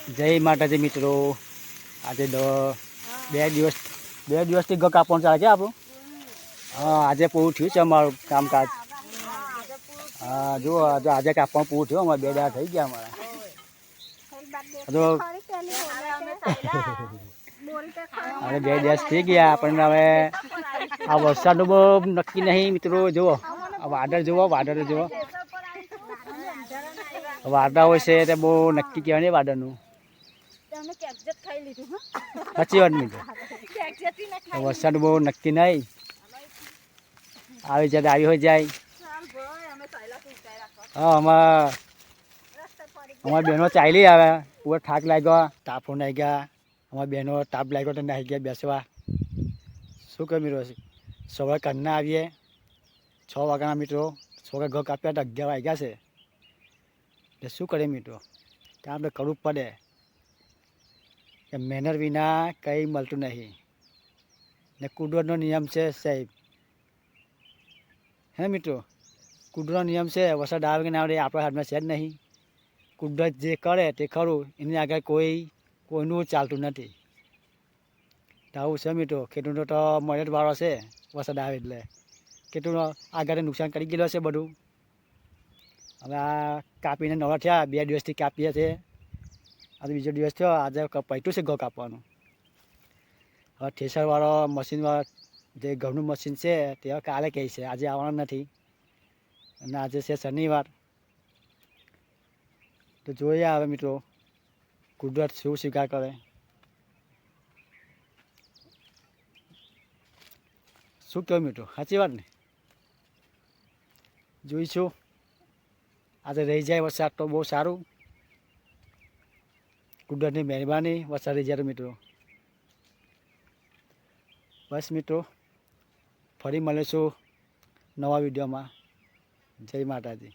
જય માતાજી મિત્રો. આજે બે દિવસથી ઘર કાપવાનું ચાલે છે આપણું. હા, આજે પૂરું થયું છે અમારું કામકાજ. હા જુઓ, આજે કાપવાનું પૂરું થયું. અમારે 2 દાડા થઈ ગયા અમારા. હવે 2 દિવસ થઈ ગયા પણ હવે આ વરસાદનું બહુ નક્કી નહીં મિત્રો. જુઓ આ વાદળ જુઓ, વાદળ જુઓ. વાદળ હોય છે તે બહુ નક્કી કહેવાય નહીં વાદળનું. સાચી વાત મિત્રો. વરસાદ બહુ નક્કી નહીં. આવી જાય આવી હોય જાય. હા, અમારી બહેનો ચાલી આવે. પૂરો થાક લાગ્યો, તાપો નાહી ગયા. અમારી બહેનો તાપ લાગ્યો તો નાહી ગયા બેસવા. શું કહે મિત્રો? સવારે કરના આવીએ 6 વાગ્યાના મિત્રો. છોકરા ઘર કાપ્યા તો 11 વાગ્યા છે. એટલે શું કરે મિત્રો? ત્યાં આપણે કરવું પડે. કે મહેનત વિના કંઈ મળતું નહીં. ને કુદરતનો નિયમ છે સાહેબ. હે મિત્રો, કુદરતનો નિયમ છે. વરસાદ આવે કે ના આવે આપણા હાથમાં છે જ નહીં. કુદરત જે કરે તે ખરું, એની આગળ કોઈનું ચાલતું નથી. તો આવું છે મિત્રો. ખેડૂતો તો મહેનત વાળો છે. વરસાદ આવે એટલે ખેડૂતો આગળ નુકસાન કરી ગયેલો છે બધું. હવે આ કાપીને નવા થયા. 2 દિવસથી કાપીએ છીએ. આજે બીજો દિવસ થયો. આજે પૈટું છે ઘઉં કાપવાનું. હવે ઠેસરવાળો મશીનવાળો જે ઘઉંનું મશીન છે તે કાલે કહે છે, આજે આવવાનું નથી. અને આજે છે શનિવાર. તો જોઈએ આવે મિત્રો કુદરત શું સ્વીકાર કરે. શું કહ્યું મિત્રો? સાચી વાત ને? જોઈશું. આજે રહી જાય વરસાદ તો બહુ સારું. કુદરતની મહેરબાની. વરસાદ રહી જાય મિત્રો. બસ મિત્રો, ફરી મળીશું નવા વિડીયોમાં. જય માતાજી.